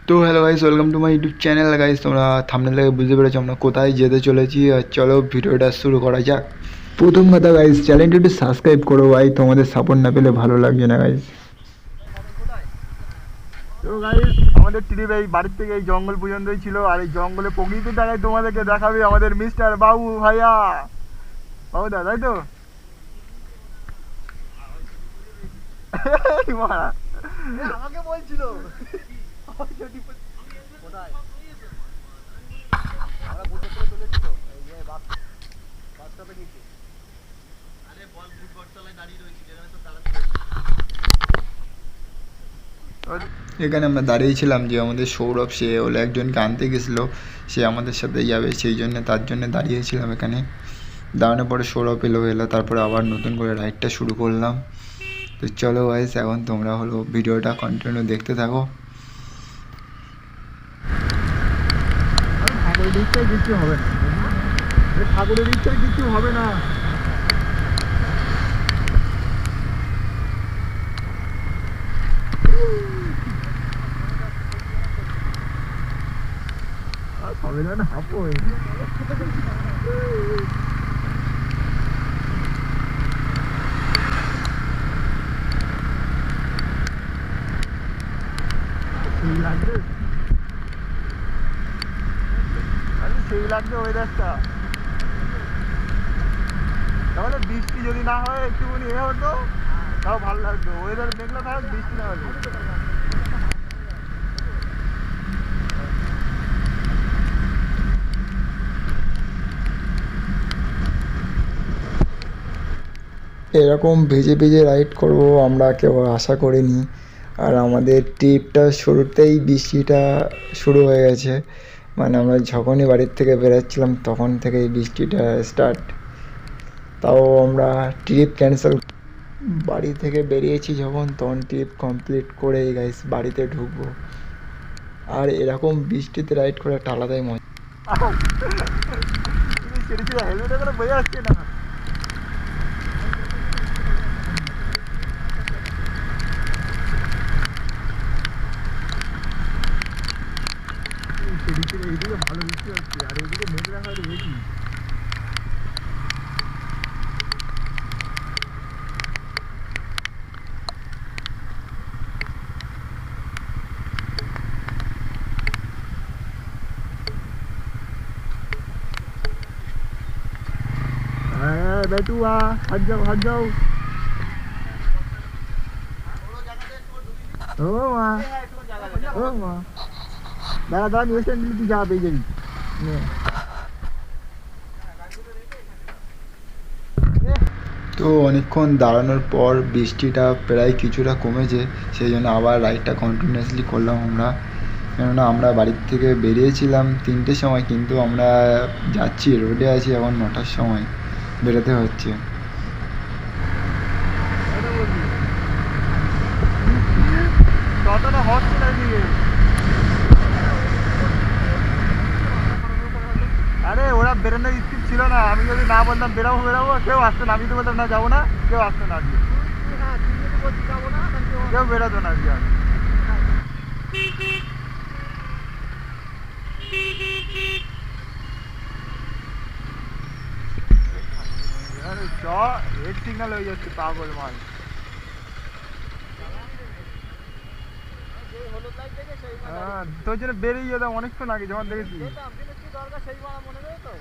তো hello guys, welcome to my YouTube channel. Guys তোমরা thumbnail থেকে বুঝতে পেরেছো আমরা কোথায় যেতে চলেছি। আর চলো ভিডিওটা শুরু করা যাক। প্রথম কথা গাইস, চ্যানেলটি একটু সাবস্ক্রাইব করো ভাই, তোমাদের সাপোর্ট না পেলে ভালো লাগছে না গাইস। তো গাইস আমাদের ট্রিপ এই বাড়ির থেকে এই জঙ্গল পর্যন্তই ছিল, আর এই জঙ্গলে প্রকৃতির জায়গায় তোমাদেরকে দেখাবে আমাদের মিস্টার বাবু ভাইয়া। বাবু দা, তাই তো? মারা। আমাকে বলছিল কোথায় আমরা বুঝতে করে চলে এসেছি তো এই যে বাস স্টপে নিচে। আরে বল বুট বটতলায় দাঁড়িয়ে রয়েছি, যেখানে তো দাঁড়াতে এখানে আমরা দাঁড়িয়েছিলাম যে আমাদের সৌরভ, সে হলো একজনকে আনতে গেছিলো, সে আমাদের সাথে যাবে, সেই জন্য তার জন্য দাঁড়িয়েছিলাম এখানে। দাঁড়ানোর পরে সৌরভ এলো, তারপরে আবার নতুন করে রাইডটা শুরু করলাম। তো চলো গাইস, এখন তোমরা হলো ভিডিওটা কন্টিনিউ দেখতে থাকো। ঠাকুরের দিকটাই কিছু হবে না, ঠাকুরের দিকটাই কিছু হবে না। হবে না হাপো সেই লাগবে, সেই লাগবে ওয়েদারটা। তাহলে বৃষ্টি যদি না হয় একটুখানি এ হতো তাও ভালো লাগতো। ওয়েদার মেঘলা থাক, বৃষ্টি না হলে। এরকম ভিজে ভিজে রাইড করব আমরা কেউ আশা করিনি। আর আমাদের ট্রিপটা শুরুতেই বৃষ্টিটা শুরু হয়ে গেছে, মানে আমরা যখনই বাড়ির থেকে বেরোচ্ছিলাম তখন থেকেই বৃষ্টিটা স্টার্ট। তাও আমরা ট্রিপ ক্যান্সেল, বাড়ি থেকে বেরিয়েছি যখন তখন ট্রিপ কমপ্লিট করেই গাইস বাড়িতে ঢুকবো। আর এরকম বৃষ্টিতে রাইড করে একটা আলাদাই মজা। হেলমেট করে বোঝা যাচ্ছে না। এইদিকে ভালো বৃষ্টি হচ্ছে, আর এইদিকে মেঘলা হয়তো বেশি। বেটুয়া হাত যাও, হাত যাও। ও মা, ও মা, দাঁড়া দাঁড়া, নিয়ে এসে তুই যা পেয়ে যাবি। তো অনেকক্ষণ দাঁড়ানোর পর বৃষ্টিটা প্রায় কিছুটা কমেছে, সেই জন্য আবার রাইডটা কন্টিনিউয়াসলি করলাম আমরা। কেননা আমরা বাড়ির থেকে বেরিয়েছিলাম 3টের সময়, কিন্তু আমরা যাচ্ছি রোডে আছি এখন 9টার সময় বেরোতে হচ্ছে। আরে ওরা বেরোনোর স্কিপ ছিল না, আমি যদি না বলতাম বেরাবো বেরাবো, কেউ আসতো না। আমি তো বলতাম না যাবো না, কেউ আসতো না আজকে, কেউ বেরোতো না আজকে। চ রেড সিগন্যাল হয়ে যাচ্ছে, পাগল মাল। হ্যাঁ, তোর জন্য বেরিয়ে যেতাম অনেকক্ষণ আগে যখন দেখেছি।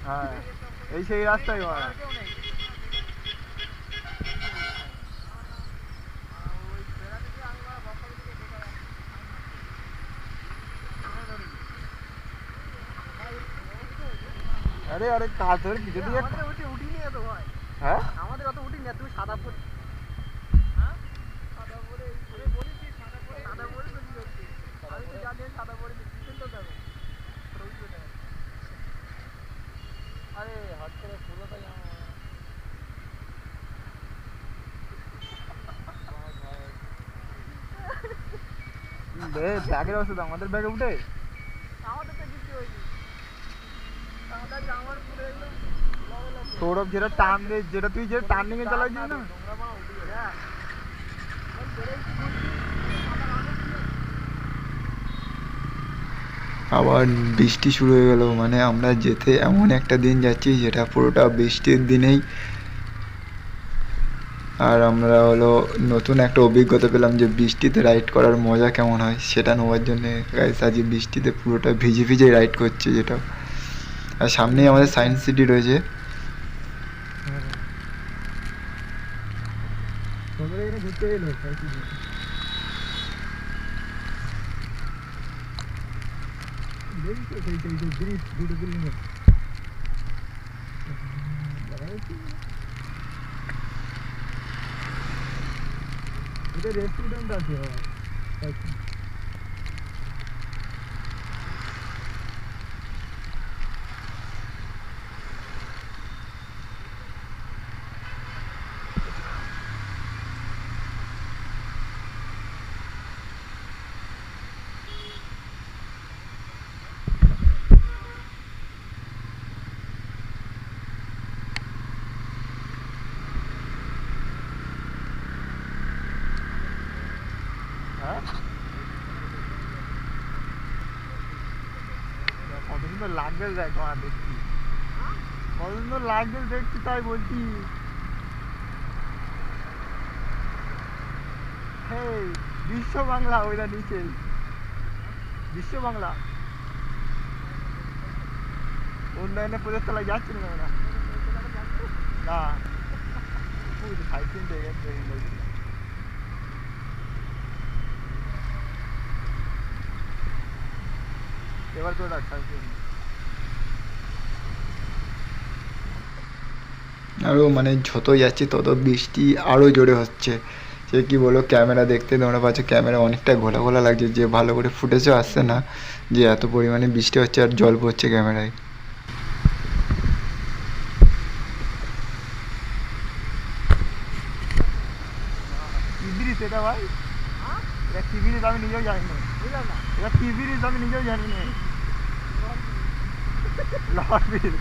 হ্যাঁ, এই সেই রাস্তায় মারা। আরে আরে কাজ ধরে পিছনে দিয়ে উঠি নিয়ে তো ভাই। হ্যাঁ, আমাদের অত উঠি না, তুমি সাদা পরে, হ্যাঁ সাদা পরে বলেছি, সাদা পরে তো কি হচ্ছে, আমি তো জানি সাদা পরে পিছন তো দেখো। আরে হট করে পুরোটাই ব্যাগের ওষুধ আমাদের ব্যাগে উঠে, আমাদের তো কিছু হয়নি। সৌরভ যেটা টার্ন দিয়ে, যেটা তুই যে টার্নিং এ চালাইছিস না, আবার বৃষ্টি শুরু হয়ে গেল, মানে আমরা যেতে এমন একটা দিন যাচ্ছি যেটা পুরোটা বৃষ্টির দিনেই। আর আমরা হলো নতুন একটা অভিজ্ঞতা পেলাম যে বৃষ্টিতে রাইড করার মজা কেমন হয়, সেটা নেওয়ার জন্যে গাইস আজকে বৃষ্টিতে পুরোটা ভিজে ভিজে রাইড করছে যেটা। আর সামনেই আমাদের সায়েন্স সিটি রয়েছে। ঘুরতে এলো রেস্টুরেন্ট আছে কত সুন্দর লাগবে দেখো আর দেখছি, কত সুন্দর লাগবে দেখছি তাই বলছি। বিশ্ব বাংলা ওইটা নিচে বিশ্ব বাংলা উন্নয়নের প্রজেক্টতলায় যাচ্ছে না ওরা, না সাইড সিন দেখে এবার তো ডাক্তার আরও মানে যত যাচ্ছি তত বৃষ্টি আরও জোরে হচ্ছে। সে কি বলো, ক্যামেরা দেখতে তোমরা পাচ্ছ ক্যামেরা অনেকটা ঘোলা ঘোলা লাগছে, যে ভালো করে ফুটেজও আসছে না যে এত পরিমাণে বৃষ্টি হচ্ছে আর জল পড়ছে ক্যামেরায়। কি ব্রিজ এটা ভাই? এটা কি ব্রিজ আমি নিজেও জানি না, বুঝলাম না এটা কি ব্রিজ আমি নিজেও জানি না। Lord bridge.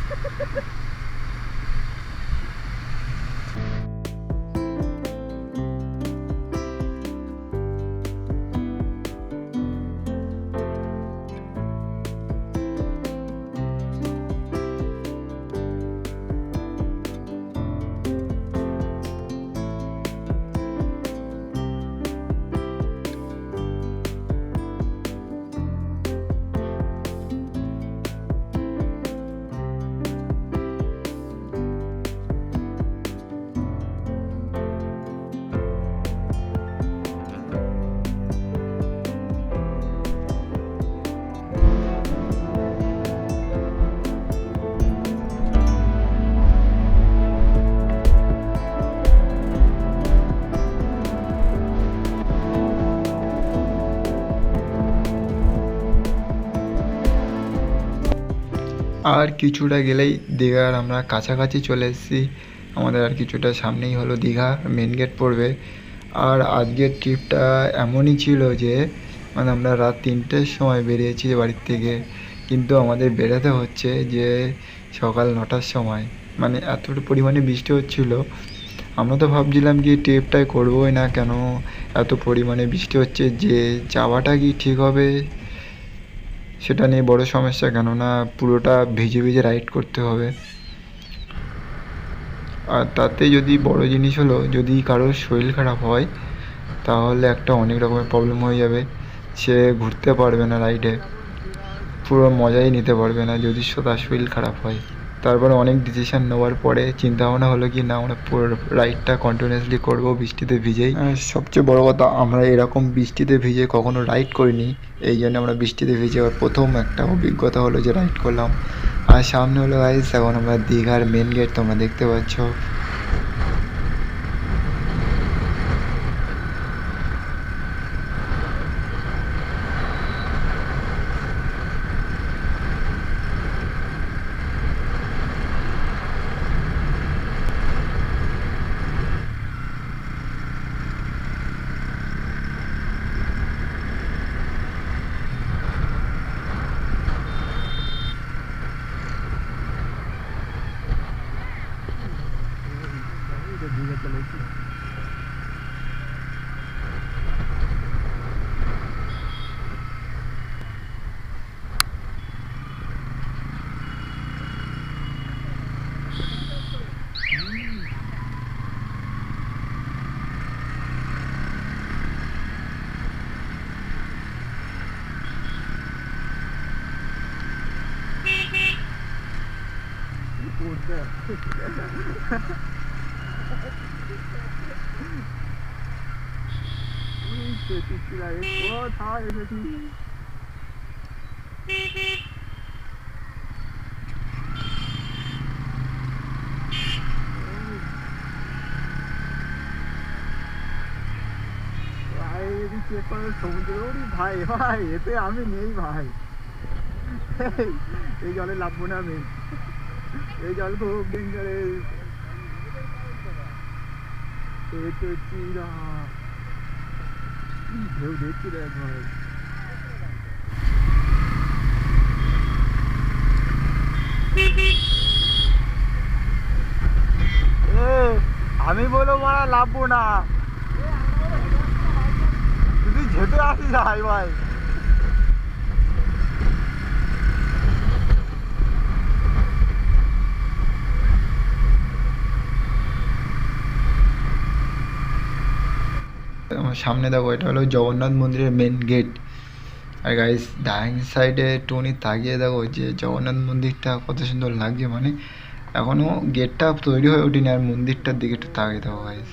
আর কিছুটা গেলেই দীঘার আমরা কাছাকাছি চলে এসেছি। আমাদের আর কিছুটা সামনেই হলো দীঘা মেন গেট পড়বে। আর আজকের ট্রিপটা এমনই ছিল যে মানে আমরা রাত 3টের সময় বেরিয়েছি বাড়ির থেকে, কিন্তু আমাদের বেরোতে হচ্ছে যে সকাল 9টার সময়। মানে এতটা পরিমাণে বৃষ্টি হচ্ছিল, আমরা তো ভাবছিলাম কি ট্রিপটাই করবোই না, কেন এত পরিমাণে বৃষ্টি হচ্ছে, যে যাওয়াটা কি ঠিক হবে সেটা নিয়ে বড় সমস্যা, কেননা পুরোটা ভিজে ভিজে রাইড করতে হবে। আর তাতে যদি বড় জিনিস হলো, যদি কারোর শরীর খারাপ হয় তাহলে একটা অনেক রকমের প্রবলেম হয়ে যাবে, সে ঘুরতে পারবে না রাইডে, পুরো মজাই নিতে পারবে না যদি তার শরীর খারাপ হয়। তারপরে অনেক ডিসিশান নেওয়ার পরে চিন্তা ভাবনা হলো কি না, আমরা পুরো রাইডটা কন্টিনিউয়াসলি করবো বৃষ্টিতে ভিজেই। সবচেয়ে বড় কথা, আমরা এরকম বৃষ্টিতে ভিজে কখনো রাইড করিনি, এই জন্য আমরা বৃষ্টিতে ভিজে আর প্রথম একটা অভিজ্ঞতা হলো যে রাইড করলাম। আর সামনে হলো গাইস এখন আমরা দীঘার মেন গেট, তোমরা দেখতে পাচ্ছ। করতে কোথায় এসেছি সমুদ্র ভাই ভাই এতে আমি নেই ভাই এই জলে নামবো না আমি এই জল খুব ডেঞ্জারাস ঢেউ দেখছি দেখ ভাই আমি বলো মারা লাভবো না যদি যেতে আসি যাই ভাই আমার সামনে দেখো, এটা হলো জগন্নাথ মন্দিরের মেন গেট। আর গাইস ডাইং সাইডে টুনি তাকিয়ে দেখো যে জগন্নাথ মন্দিরটা কত সুন্দর লাগছে, মানে এখনও গেটটা তৈরি হয়ে ওঠেনি আর মন্দিরটার দিকে একটু তাকিয়ে দেখো গাইস।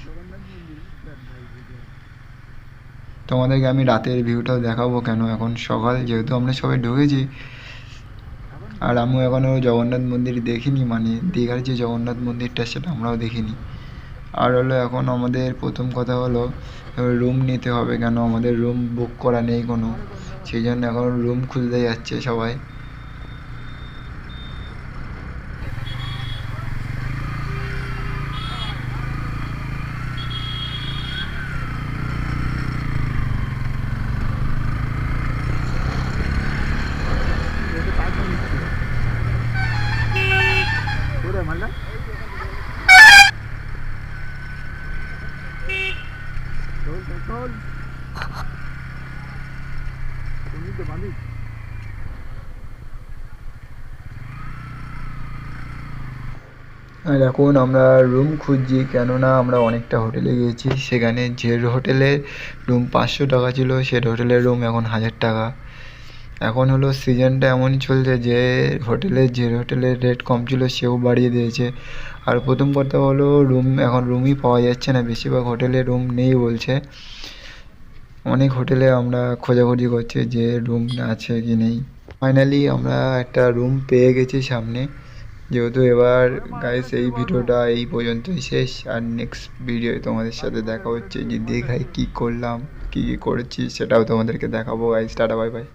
তোমাদেরকে আমি রাতের ভিউটাও দেখাবো, কেন এখন সকাল যেহেতু আমরা সবাই ঢুকেছি আর আমিও এখনও জগন্নাথ মন্দির দেখিনি, মানে দীঘার যে জগন্নাথ মন্দিরটা সেটা আমরাও দেখিনি। আর হলো এখন আমাদের প্রথম কথা হলো রুম নিতে হবে, কেন আমাদের রুম বুক করা নেই কোনো, সেই জন্য এখন রুম খুঁজতে যাচ্ছে সবাই। আর এখন আমরা রুম খুঁজছি, কেননা আমরা অনেকটা হোটেলে গিয়েছি, সেখানে যে হোটেলের রুম 500 টাকা ছিল সে হোটেলের রুম এখন 1000 টাকা। এখন হলো সিজনটা এমনই চলছে যে হোটেলের রেট কম ছিল সেও বাড়িয়ে দিয়েছে। আর প্রথম কথা হলো এখন রুমই পাওয়া যাচ্ছে না, বেশিরভাগ হোটেলে রুম নেই বলছে। অনেক হোটেলে আমরা খোঁজাখুঁজি করছি যে রুম আছে কি নেই। ফাইনালি আমরা একটা রুম পেয়ে গেছি সামনে। যেহেতু এবার গাইস এই ভিডিওটা এই পর্যন্তই শেষ, আর নেক্সট ভিডিও তোমাদের সাথে দেখা হচ্ছে যে দীঘায় কী করলাম কী কী করেছি সেটাও তোমাদেরকে দেখাবো গাইস। Tata bye bye.